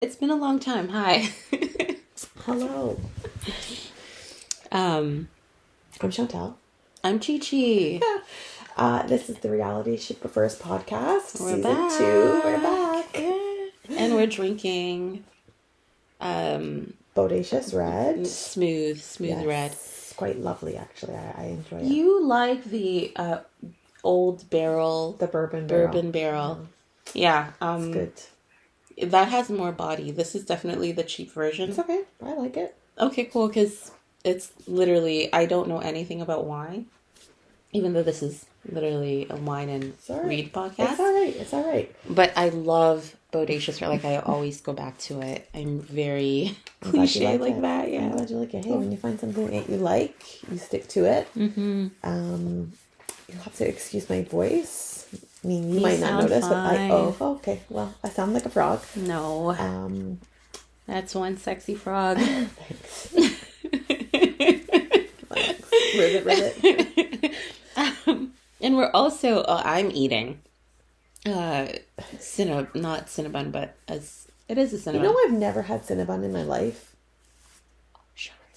It's been a long time. Hi. Hello. um, I'm Chantal. I'm Chi Chi. This is the Reality She Prefers podcast. We're Season back. 2. We're back. Yeah. And we're drinking Bodacious Red. smooth Yes. red. It's quite lovely, actually. I enjoy it. You like the old barrel. The bourbon barrel. Yeah. It's good. That has more body. This is definitely the cheap version. It's okay. I like it. Okay, cool. Because it's literally, I don't know anything about wine. Even though this is literally a wine and read podcast. It's all right. But I love Bodacious. Like, I always go back to it. I'm very cliche like that. Yeah. I'm glad you like it. Hey, when you find something that you like, you stick to it. Mm-hmm. You'll have to excuse my voice. I mean, you might not notice, fine. but okay. Well, I sound like a frog. No. That's one sexy frog. Thanks. Rivet. And we're also, I'm eating not Cinnabon, but it is a Cinnabon. You know, I've never had Cinnabon in my life.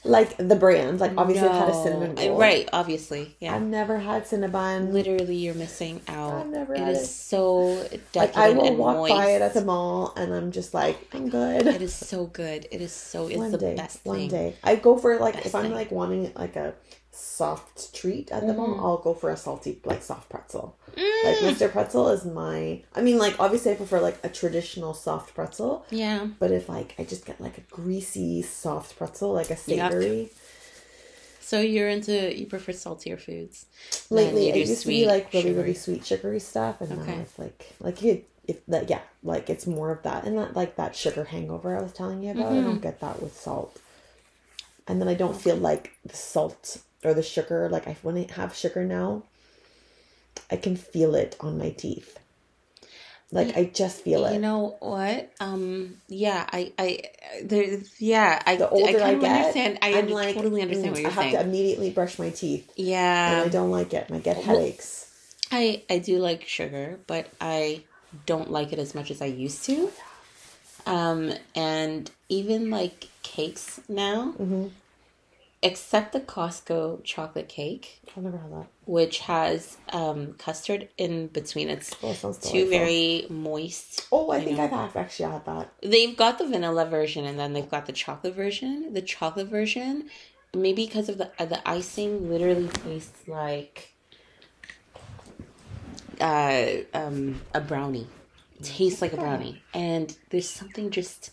Like the brand, like obviously I've had a cinnamon roll. Right, obviously, yeah. I've never had Cinnabon. Literally, you're missing out. I've never had it. It is so decadent like, I will and walk moist. by it at the mall and I'm just like, I'm good. It is so good. It's the best thing. One day. I go for like, if I'm like wanting like a soft treat at the mall, I'll go for a salty, like soft pretzel. Like Mr. Pretzel is like obviously I prefer like a traditional soft pretzel. Yeah. But if like I just get like a greasy soft pretzel, like a savory. So you prefer saltier foods. Lately, it used to be like really, really sweet, sugary stuff, and now it's like it's more of that, and not like that sugar hangover I was telling you about. I don't get that with salt, and then I don't feel like the salt or the sugar. Like when I have sugar now, I can feel it on my teeth. Like I just feel it. You know what? Yeah, The older I get, understand. I totally understand what you're saying. I have to immediately brush my teeth. Yeah, and I don't like it. I get headaches. I do like sugar, but I don't like it as much as I used to. And even like cakes now, except the Costco chocolate cake. I've never had that. Which has custard in between. It's too very moist. Oh, I think I've actually had that. They've got the vanilla version and then they've got the chocolate version. The chocolate version, maybe because of the icing, literally tastes like a brownie. Tastes like a brownie. And there's something just...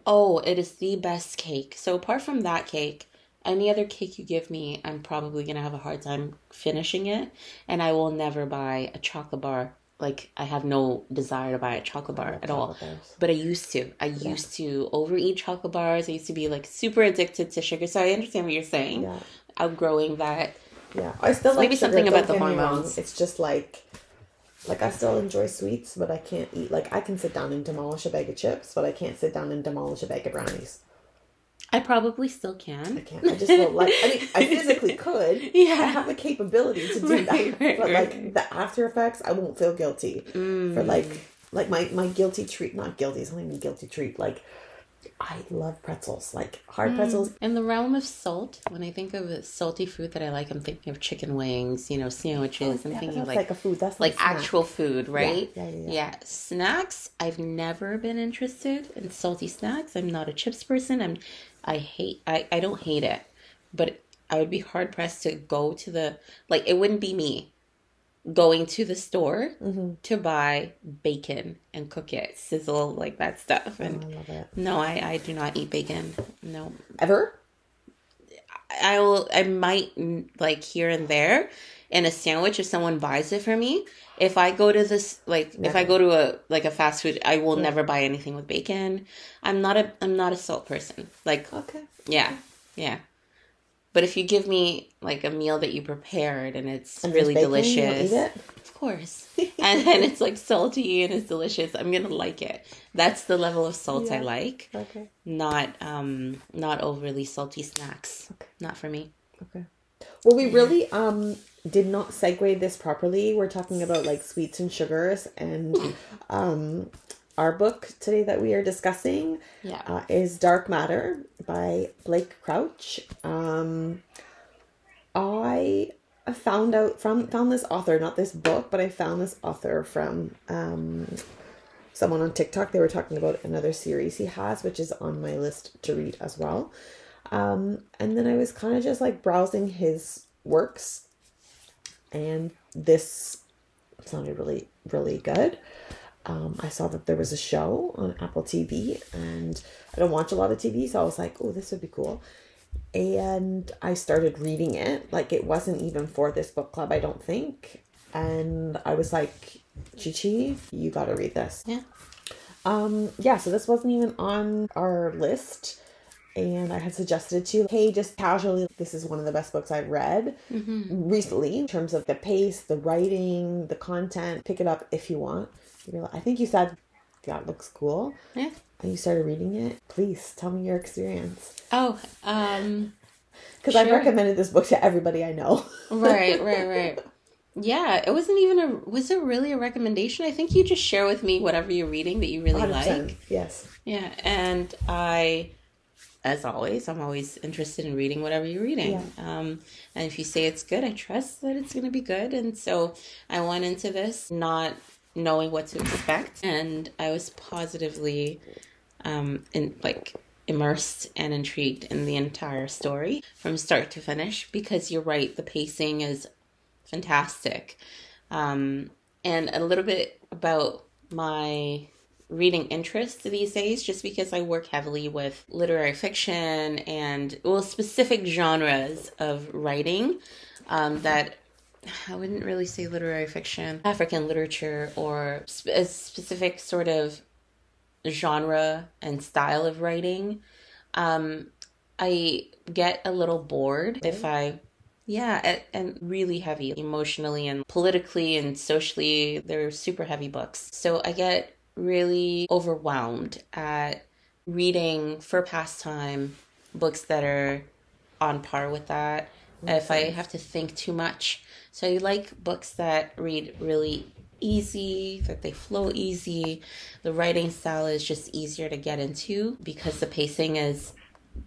Oh, it is the best cake. So apart from that cake, any other cake you give me, I'm probably going to have a hard time finishing it. And I will never buy a chocolate bar. Like, I have no desire to buy a chocolate bar at all. But I used to. I used to overeat chocolate bars. I used to be, like, super addicted to sugar. So I understand what you're saying. Yeah. Outgrowing that. Yeah. I still like maybe sugar. Something about the hormones. It's just like I still enjoy sweets, but I can't eat. Like, I can sit down and demolish a bag of chips, but I can't sit down and demolish a bag of brownies. I probably still can. I can't. I just don't like... I mean, I physically could. Yeah. I have the capability to do that. But, like, the after effects, I won't feel guilty. For, like my guilty treat... Not guilty. It's not even a guilty treat. Like, I love pretzels. Like, hard pretzels. In the realm of salt, when I think of a salty food that I like, I'm thinking of chicken wings, sandwiches. I'm thinking of like a food. That's like actual food, right? Yeah. Snacks, I've never been interested in salty snacks. I'm not a chips person. I don't hate it, but I would be hard pressed to go to it wouldn't be me going to the store to buy bacon and cook it, sizzle, like that stuff. And I love it. No, I do not eat bacon. No. Ever? I might like here and there in a sandwich if someone buys it for me. If I go to this, if I go to a fast food, I will never buy anything with bacon. I'm not a salt person. Okay. Yeah. But if you give me like a meal that you prepared and it's really bacon, delicious, you'll eat it? Of course, and then it's like salty and it's delicious, I'm gonna like it. That's the level of salt I like. Okay. Not overly salty snacks. Okay. Not for me. Okay. Well, we really did not segue this properly. We're talking about like sweets and sugars, and our book today that we are discussing is Dark Matter by Blake Crouch. I found this author, not this book, but I found this author from someone on TikTok. They were talking about another series he has, which is on my list to read as well. And then I was kind of just like browsing his works, and this sounded really, really good. I saw that there was a show on Apple TV, and I don't watch a lot of TV, so I was like, oh, this would be cool. And I started reading it. Like, it wasn't even for this book club, I don't think. And I was like, Chi, you gotta read this. Yeah. So this wasn't even on our list. And I had suggested to you, hey, just casually, this is one of the best books I've read recently in terms of the pace, the writing, the content. Pick it up if you want. I think you said, yeah, it looks cool. Yeah. And you started reading it. Please tell me your experience. Oh, because I've recommended this book to everybody I know. Right. Yeah, it wasn't even was it really a recommendation? I think you just share with me whatever you're reading that you really 100%. Like. Yes. Yeah, and as always, I'm always interested in reading whatever you're reading. Yeah. And if you say it's good, I trust that it's going to be good. And so I went into this not knowing what to expect, and I was positively immersed and intrigued in the entire story from start to finish, because you're right, the pacing is fantastic. And a little bit about my reading interest these days, just because I work heavily with literary fiction and specific genres of writing that I wouldn't really say literary fiction, African literature, or a specific sort of genre and style of writing. I get a little bored if and really heavy emotionally and politically and socially. They're super heavy books. So I get really overwhelmed at reading for pastime books that are on par with that. If I have to think too much. So I like books that read really easy, that they flow easy. The writing style is just easier to get into because the pacing is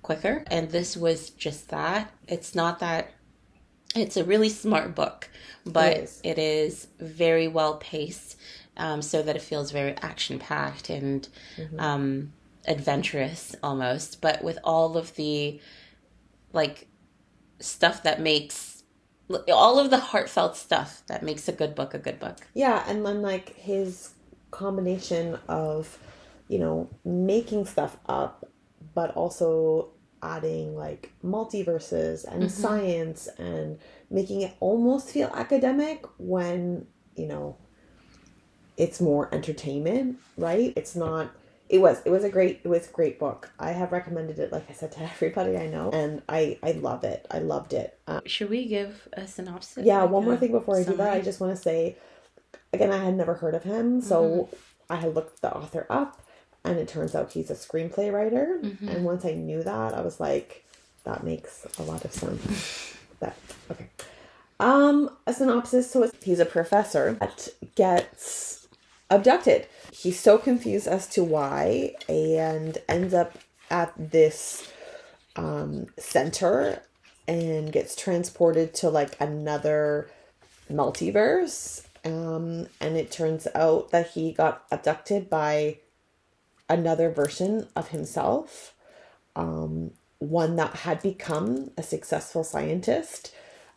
quicker. And this was just that. It's not that. It's a really smart book, but it is very well paced, so that it feels very action-packed and adventurous almost, but with all of the stuff that makes all of the heartfelt stuff that makes a good book a good book. Yeah, and then his combination of, making stuff up, but also adding multiverses and science and making it almost feel academic when, it's more entertainment, right? It's not. It was a great book. I have recommended it, like I said, to everybody I know, and I love it. I loved it. Should we give a synopsis? Yeah, one more thing before I do that. I just want to say, again, I had never heard of him, so I had looked the author up, and it turns out he's a screenplay writer. And once I knew that, I was like, that makes a lot of sense. Okay. A synopsis. So he's a professor that gets abducted. He's so confused as to why, and ends up at this center and gets transported to another multiverse. And it turns out that he got abducted by another version of himself, one that had become a successful scientist.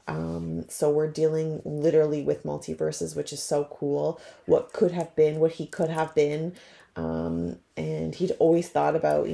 So we're dealing literally with multiverses, which is so cool. What could have been, what he could have been. And he'd always thought about,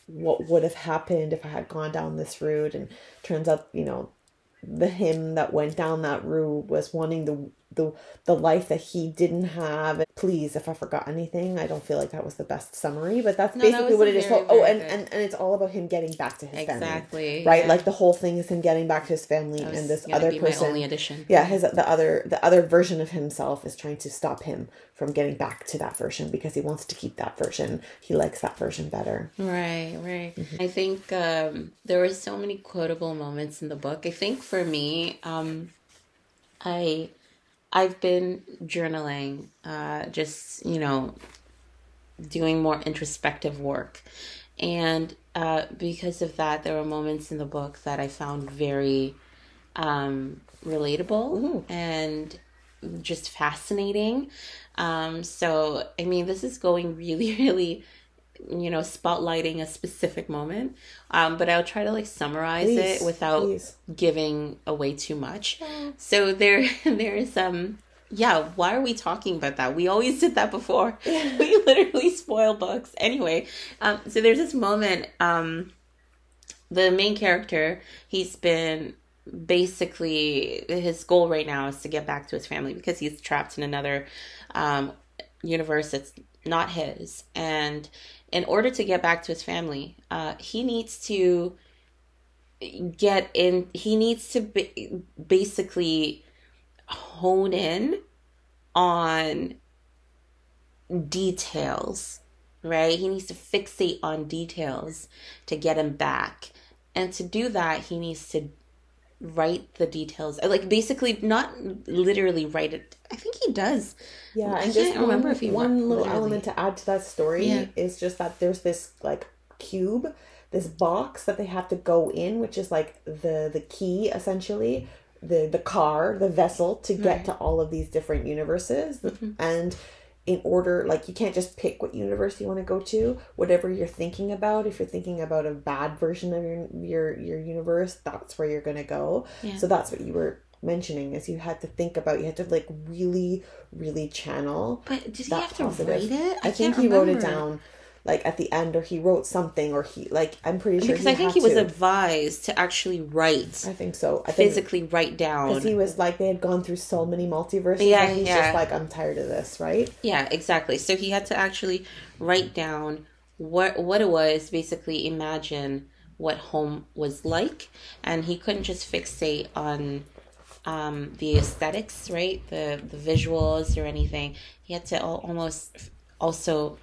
what would have happened if I had gone down this route. And turns out, the him that went down that route was wanting the life that he didn't have. Please, if I forgot anything, I don't feel like that was the best summary, but that's basically what it is. And it's all about him getting back to his family, right? Yeah. The whole thing is him getting back to his family, and this other person. My only addition. Yeah, the other version of himself is trying to stop him from getting back to that version because he wants to keep that version. He likes that version better. Right. I think there were so many quotable moments in the book. I think for me, I've been journaling, just, doing more introspective work. And because of that, there were moments in the book that I found very relatable and just fascinating. So, I mean, this is going really, really, spotlighting a specific moment. But I'll try to summarize it without giving away too much. So there is why are we talking about that? We always did that before. We literally spoil books. Anyway, so there's this moment, the main character, he's been basically, his goal right now is to get back to his family because he's trapped in another universe that's not his. And in order to get back to his family, he needs to basically hone in on details, right? He needs to fixate on details to get him back. And to do that, he needs to write the details. Basically, not literally write it. I think he does. Yeah, I and can't just remember if he one little literally. element to add to that story is just that there's this cube, this box that they have to go in, which is the key, essentially, the car, the vessel to get to all of these different universes. And in order, you can't just pick what universe you want to go to. Whatever you're thinking about, if you're thinking about a bad version of your universe, that's where you're going to go. So that's what you were mentioning, is you had to think about, you had to really, really channel. But did he have to write it? I think he wrote it down at the end, or he wrote something, or I'm pretty sure because I think he was advised to actually write. I think so. Physically write down, because he was they had gone through so many multiverses. Yeah, and he's just I'm tired of this, right? Yeah, exactly. So he had to actually write down what it was. Basically, imagine what home was like, and he couldn't just fixate on the aesthetics, right? The visuals or anything. He had to almost also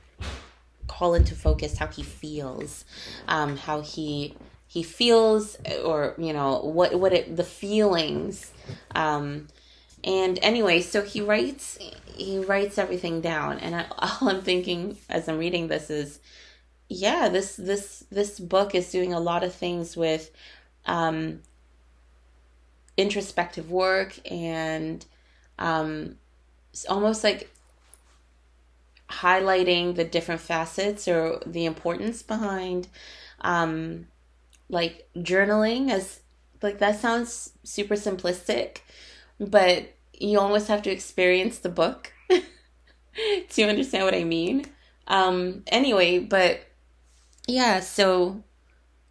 call into focus how he feels, how he feels, or the feelings. And anyway, so he writes everything down, and all I'm thinking as I'm reading this is, this book is doing a lot of things with introspective work, and it's almost highlighting the different facets or the importance behind journaling. As that sounds super simplistic, but you almost have to experience the book to understand what I mean. Anyway, but so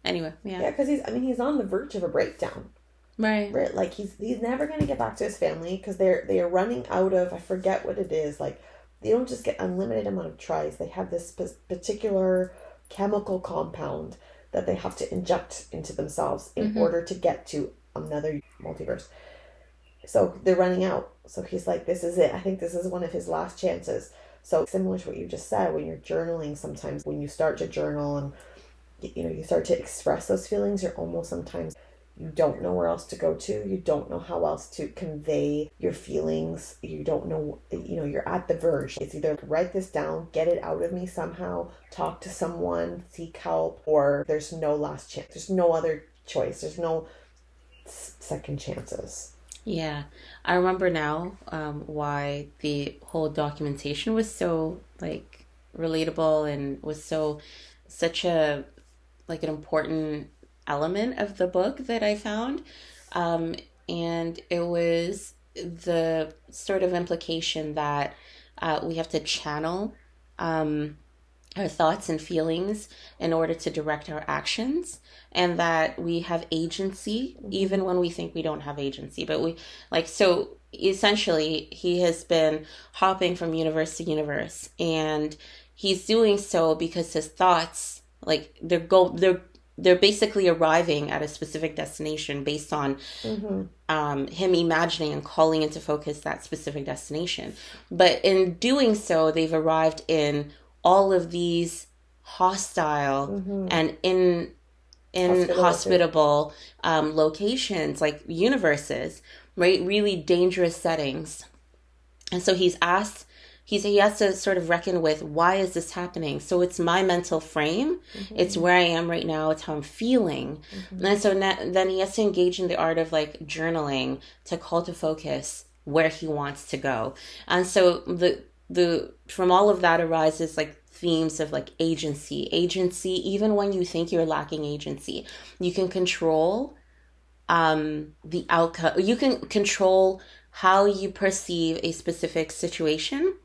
anyway, because he's on the verge of a breakdown. Right. He's never going to get back to his family because they are running out of, I forget what it is. They don't just get unlimited amount of tries. They have this particular chemical compound that they have to inject into themselves in order to get to another multiverse. So they're running out. So he's this is it. I think this is one of his last chances. So similar to what you just said, when you're journaling, sometimes when you start to journal and you start to express those feelings, you're almost sometimes, you don't know where else to go to. You don't know how else to convey your feelings. You don't know, you're at the verge. It's either write this down, get it out of me somehow, talk to someone, seek help, or there's no last chance. There's no other choice. There's no second chances. Yeah. I remember now why the whole documentation was so relatable and was such a an important element of the book that I found, and it was the sort of implication that we have to channel our thoughts and feelings in order to direct our actions, and that we have agency even when we think we don't have agency. But we so essentially he has been hopping from universe to universe, and he's doing so because his thoughts they're basically arriving at a specific destination based on him imagining and calling into focus that specific destination. But in doing so, they've arrived in all of these hostile and inhospitable locations, universes, right? Really dangerous settings. And so he's he has to sort of reckon with, why is this happening? So it's my mental frame. It's where I am right now. It's how I'm feeling. And so then he has to engage in the art of like journaling to call to focus where he wants to go. And so the from all of that arises like themes of like agency, even when you think you're lacking agency, you can control the outcome. You can control how you perceive a specific situation,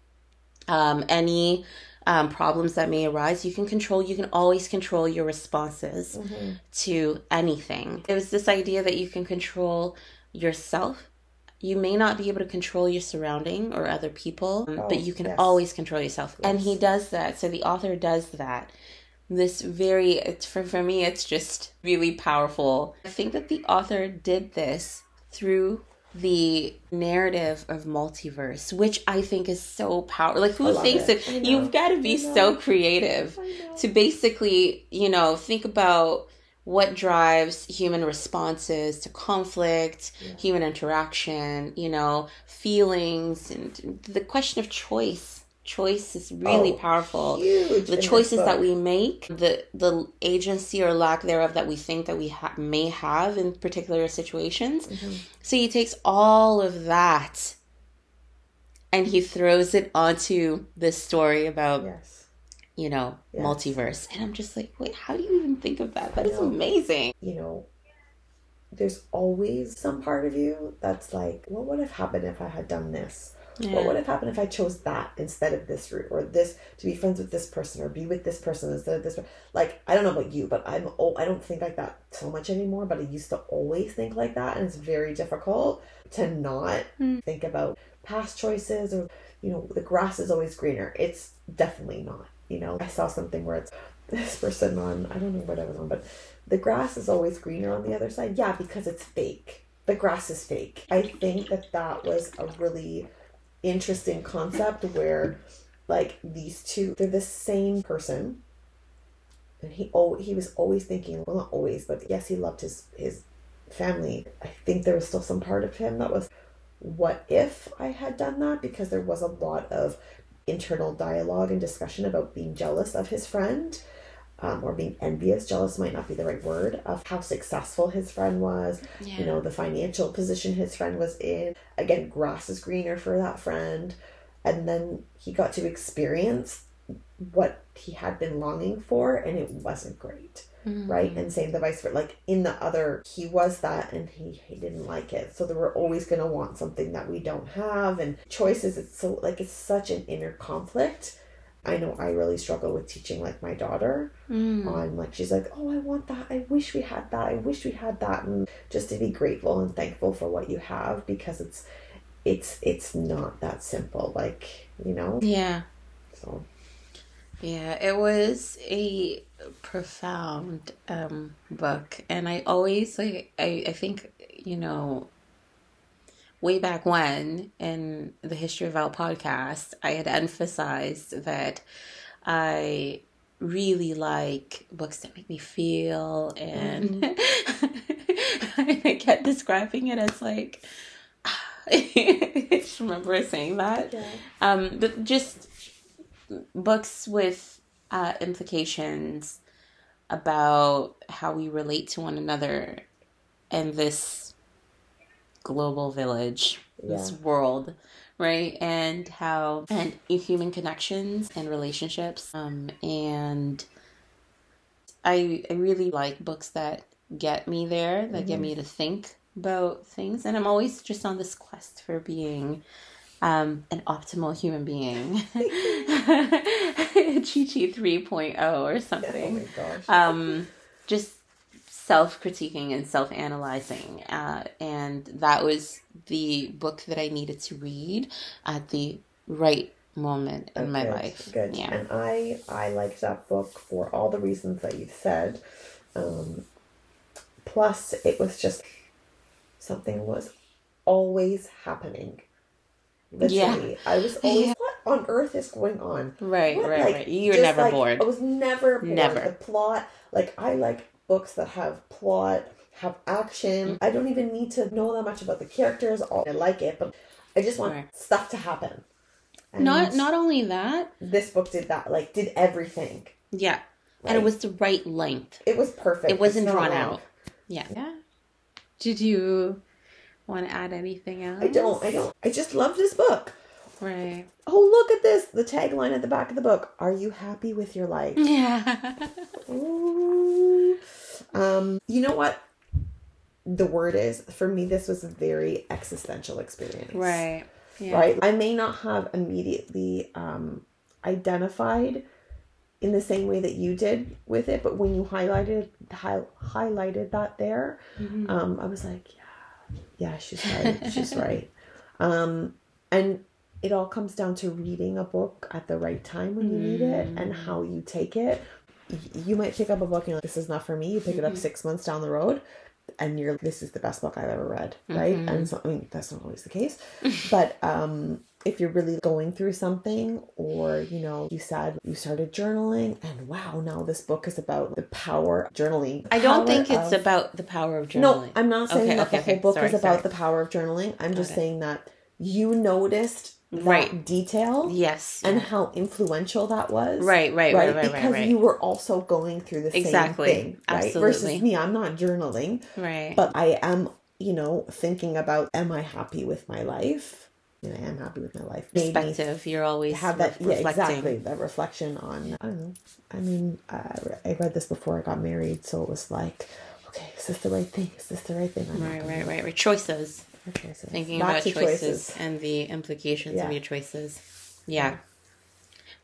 any problems that may arise. You can always control your responses to anything. It was this idea that you can control yourself. You may not be able to control your surrounding or other people, but you can always control yourself. And he does that. So the author does that. For me, it's just really powerful. I think that the author did this through the narrative of multiverse, which I think is so powerful. Like, who thinks it? You've got to be so creative to basically, think about what drives human responses to conflict, human interaction, feelings, and the question of choice. Choice is really powerful. The choices that we make, the agency or lack thereof that we think that we may have in particular situations. So he takes all of that and he throws it onto this story about multiverse. And I'm just like, wait, how do you even think of that? That is amazing. There's always some part of you that's like, what would have happened if I had done this? What would have happened if I chose that instead of this route, or this, to be friends with this person or be with this person instead of this? Like, I don't know about you, but I don't think like that so much anymore, but I used to always think like that. And it's very difficult to not think about past choices or, the grass is always greener. It's definitely not. I saw something where it's this person on, I don't know what I was on, but the grass is always greener on the other side. Yeah, because it's fake. The grass is fake. I think that was a really interesting concept where like these two, they're the same person, and he was always thinking, well, not always, but yes, he loved his family. I think there was still some part of him that was, what if I had done that? Because there was a lot of internal dialogue and discussion about being jealous of his friend, or being envious. Jealous might not be the right word, of how successful his friend was, the financial position his friend was in. Again, grass is greener for that friend. And then he got to experience what he had been longing for, and it wasn't great. Right? And same the vice versa. Like in the other, he was that and he didn't like it. So we're always going to want something that we don't have. And choices, it's such an inner conflict. I know I really struggle with teaching like my daughter on, like, she's like, oh, I want that. I wish we had that. I wish we had that. And just to be grateful and thankful for what you have, because it's not that simple. Like, Yeah. So. Yeah, it was a profound book. And I always, like, I think, way back when in the History of Out podcast, I had emphasized that I really like books that make me feel, and I kept describing it as like, I just remember saying that. But just books with implications about how we relate to one another in this global village, this world, right? And human connections and relationships. And I really like books that get me there, that get me to think about things. And I'm always just on this quest for being an optimal human being. Chi 3.0 or something. Oh my gosh. Just self-critiquing and self-analyzing, and that was the book that I needed to read at the right moment in my life. Good. Yeah. And I liked that book for all the reasons that you've said. Plus, it was just something was always happening. Literally, I was always, what on earth is going on? Right. You were never bored. I was never bored. Never. The plot, like, I like books that have plot, have action. I don't even need to know that much about the characters. I like it, but I just want stuff to happen. And Not only that. this book did that, like did everything. Yeah. Right? And it was the right length. It was perfect. It wasn't It's not drawn long. out. Yeah. Yeah. Did you want to add anything else? I don't. I just love this book. Right. Oh, look at this. The tagline at the back of the book. Are you happy with your life? Yeah. Ooh. You know what the word is? For me, this was a very existential experience. Right. Yeah. Right? I may not have immediately identified in the same way that you did with it, but when you highlighted that there, I was like, yeah, she's right. She's right. And it all comes down to reading a book at the right time when you read it and how you take it. You might pick up a book and you're like, this is not for me. You pick it up 6 months down the road and you're, this is the best book I've ever read. Right. And so, I mean, that's not always the case, but, if you're really going through something, or, you know, you said you started journaling and wow, now this book is about the power of journaling. I don't think it's about the power of journaling. No, I'm not saying that the whole book is about the power of journaling. I'm just saying that you noticed that detail. Yes. And how influential that was. Right. Because you were also going through the same thing. Right? Absolutely. Versus me, I'm not journaling. Right. But I am, you know, thinking about, am I happy with my life? I am happy with my life. Perspective. You're always have that. reflecting. Yeah, exactly. That reflection on, I don't know. I mean, I read this before I got married, so it was like, okay, is this the right thing? Is this the right thing? Right. Choices. Thinking about choices and the implications of your choices. Yeah.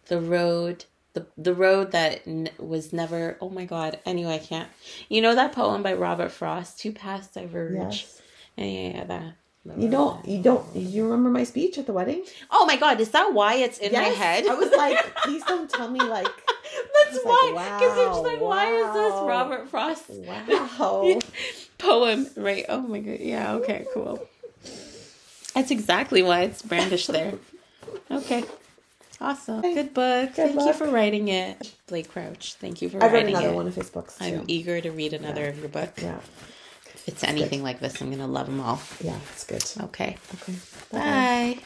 The road that was never, oh my God. Anyway, I can't. You know that poem by Robert Frost, Two Paths Diverge? Yes. Yeah, that. You remember my speech at the wedding? Oh my God, is that why it's in my head? I was like, please don't tell me like. That's why, because it's like, why is this Robert Frost poem? Right, oh my God, yeah, okay, cool. That's exactly why it's brandished there. Okay, awesome. Good book. Thank you for writing it. Blake Crouch, thank you for writing it. I read another one of his books too. I'm eager to read another of your books. Yeah. If it's anything like this, I'm going to love them all. Yeah, it's good. Okay. Bye. Bye.